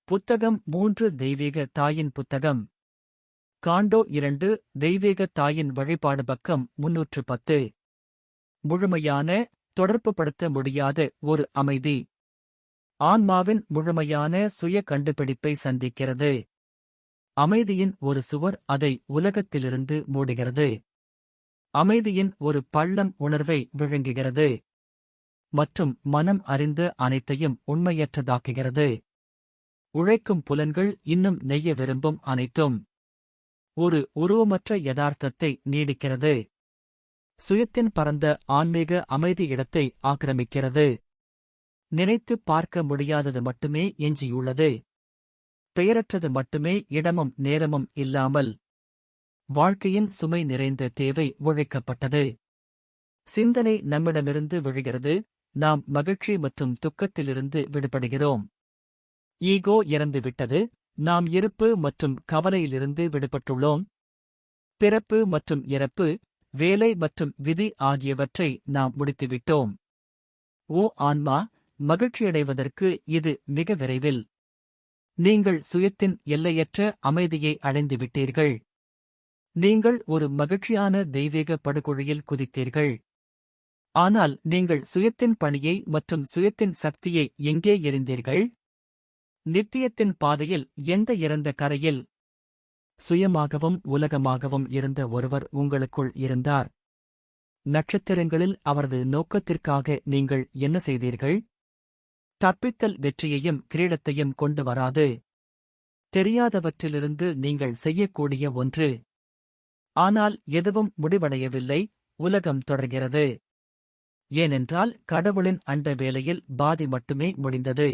புத்தகம் 3 தெய்வீக தாயின் புத்தகம். காண்டோ 2 தெய்வீக தாயின் வழிபாடு பக்கம் 310. முழுமையான, தொடர்புபடுத்த முடியாத ஒரு அமைதி. ஆன்மாவின் முழுமையான சுய கண்டுபிடிப்பை சந்திக்கிறது. அமைதியின் ஒரு சுவர் அதை உலகத்திலிருந்து மூடுகிறது. அமைதியின் ஒரு பள்ளம் உணர்வை விழுங்குகிறது. மற்றும் மனம் அறிந்த அனைத்தையும் உண்மையற்றதாக்குகிறது. உழைக்கும் புலன்கள் இன்னும் நெய்ய விரும்பும் அனைத்தும் ஒரு உருவமற்ற யதார்த்தத்தை நீடிக்கிறது. சுயத்தின் பரந்த ஆன்மீக அமைதி இடத்தை ஆக்கிரமிக்கிறது. நினைத்து பார்க்க முடியாதது மட்டுமே எஞ்சியுள்ளது. பெயரற்றது மட்டுமே இடமும் நேரமும் இல்லாமல். வாழ்க்கையின் சுமை நிறைந்த தேவை ஒழிக்கப்பட்டது. சிந்தனை நம்மிடமிருந்து விழுகிறது. நாம் மகிழ்ச்சி மற்றும் துக்கத்திலிருந்து விடுபடுகிறோம். ஈகோ இறந்துவிட்டது. நாம் இருப்பு மற்றும் கவலையிலிருந்து விடுபட்டுள்ளோம். பிறப்பு மற்றும் இறப்பு, வேலை மற்றும் விதி ஆகியவற்றை நாம் முடித்துவிட்டோம். ஓ ஆன்மா, மகிழ்ச்சியடைவதற்கு இது மிக விரைவில். நீங்கள் சுயத்தின் எல்லையற்ற அமைதியை அடைந்துவிட்டீர்கள். நீங்கள் ஒரு மகிழ்ச்சியான தெய்வீக படுகொழியில் குதித்தீர்கள். ஆனால் நீங்கள் சுயத்தின் பணியை மற்றும் சுயத்தின் சக்தியை எங்கே எறிந்தீர்கள்? நித்தியத்தின் பாதையில் எந்த இறந்த கரையில்? சுயமாகவும் உலகமாகவும் இருந்த ஒருவர் உங்களுக்குள் இருந்தார். நட்சத்திரங்களில் அவரது நோக்கத்திற்காக நீங்கள் என்ன செய்தீர்கள்? தப்பித்தல் வெற்றியையும் கிரீடத்தையும் கொண்டு வராது. தெரியாதவற்றிலிருந்து நீங்கள் செய்யக்கூடிய ஒன்று. ஆனால் எதுவும் முடிவடையவில்லை. உலகம் தொடர்கிறது. ஏனென்றால் கடவுளின் அண்ட வேலையில் பாதி மட்டுமே முடிந்தது.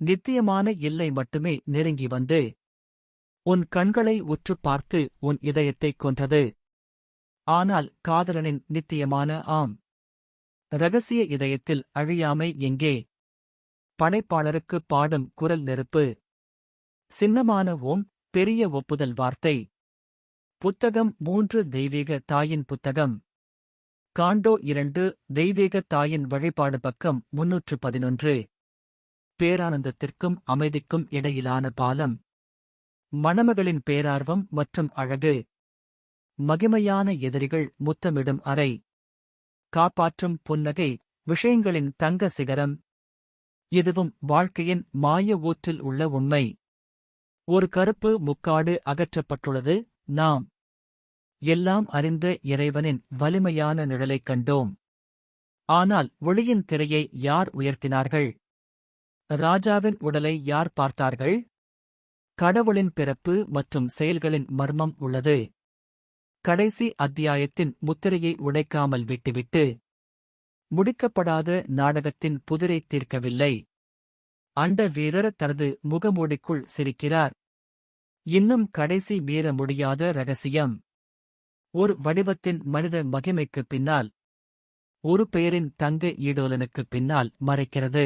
நித்தியமான எல்லை மட்டுமே நெருங்கி வந்து உன் கண்களை உற்றுப் பார்த்து உன் இதயத்தைக் கொன்றது. ஆனால் காதலனின் நித்தியமான ஆம் இரகசிய இதயத்தில் அழியாமை எங்கே? படைப்பாளருக்கு பாடும் குரல் நெருப்பு. சின்னமான ஓம், பெரிய ஒப்புதல் வார்த்தை. புத்தகம் 3 தெய்வீக தாயின் புத்தகம். காண்டோ 2 தெய்வீக தாயின் வழிபாடு பக்கம் 311. பேரானந்தத்திற்கும் அமைதிக்கும் இடையிலான பாலம். மணமகளின் பேரார்வம் மற்றும் அழகு. மகிமையான எதிரிகள் முத்தமிடும் அறை. காப்பாற்றும் புன்னகை, விஷயங்களின் தங்க சிகரம். இதுவும் வாழ்க்கையின் மாய ஊற்றில் உள்ள உண்மை. ஒரு கருப்பு முக்காடு அகற்றப்பட்டுள்ளது. நாம் எல்லாம் அறிந்த இறைவனின் வலிமையான நிழலைக் கண்டோம். ஆனால் ஒளியின் திரையை யார் உயர்த்தினார்கள்? ராஜாவின் உடலை யார் பார்த்தார்கள்? கடவுளின் பிறப்பு மற்றும் செயல்களின் மர்மம் உள்ளது. கடைசி அத்தியாயத்தின் முத்திரையை உடைக்காமல் விட்டுவிட்டு முடிக்கப்படாத நாடகத்தின் புதிரை தீர்க்கவில்லை. அண்ட வீரர் தனது முகமூடிக்குள் சிரிக்கிறார். இன்னும் கடைசி மீற முடியாத இரகசியம். ஒரு வடிவத்தின் மனித மகிமைக்குப் பின்னால், ஒரு பெயரின் தங்க ஈடோலனுக்குப் பின்னால் மறைக்கிறது.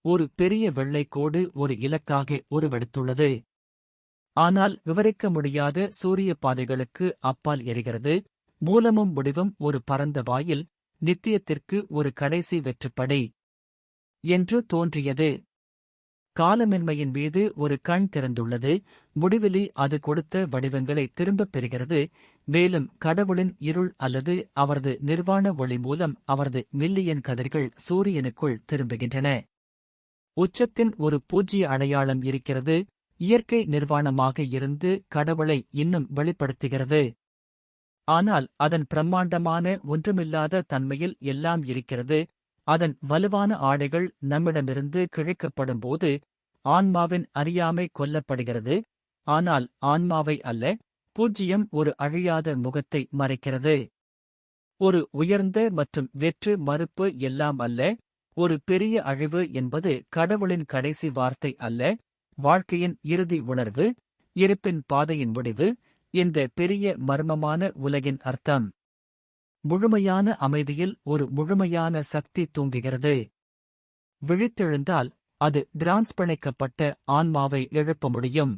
ஒரு பெரிய வெள்ளைக் கோடு ஒரு இலக்காக உருவெடுத்துள்ளது. ஆனால் விவரிக்க முடியாத சூரிய பாதைகளுக்கு அப்பால் எரிகிறது. மூலமும் முடிவும் ஒரு பரந்த வாயில், நித்தியத்திற்கு ஒரு கடைசி வெற்றுப்படை என்று தோன்றியது. காலமின்மையின் மீது ஒரு கண் திறந்துள்ளது. முடிவிலி அது கொடுத்த வடிவங்களை திரும்பப் பெறுகிறது. மேலும் கடவுளின் இருள் அல்லது அவரது நிர்வாண ஒளி மூலம் அவரது மில்லியன் கதிர்கள் சூரியனுக்குள் திரும்புகின்றன. உச்சத்தின் ஒரு பூஜ்ய அடையாளம் இருக்கிறது. இயற்கை நிர்வாணமாக இருந்து கடவுளை இன்னும் வெளிப்படுத்துகிறது. ஆனால் அதன் பிரம்மாண்டமான ஒன்றுமில்லாத தன்மையில் எல்லாம் இருக்கிறது. அதன் வலுவான ஆடைகள் நம்மிடமிருந்து கிழிக்கப்படும்போது ஆன்மாவின் அறியாமை கொல்லப்படுகிறது. ஆனால் ஆன்மாவை அல்ல. பூஜ்யம் ஒரு அழியாத முகத்தை மறைக்கிறது. ஒரு உயர்ந்த மற்றும் வெற்று மறுப்பு எல்லாம் அல்ல. ஒரு பெரிய அழிவு என்பது கடவுளின் கடைசி வார்த்தை அல்ல. வாழ்க்கையின் இறுதி உணர்வு, இருப்பின் பாதையின் முடிவு. இந்த பெரிய மர்மமான உலகின் அர்த்தம். முழுமையான அமைதியில் ஒரு முழுமையான சக்தி தூங்குகிறது. விழித்தெழுந்தால் அது டிரான்ஸ்பிணைக்கப்பட்ட ஆன்மாவை எழுப்ப முடியும்.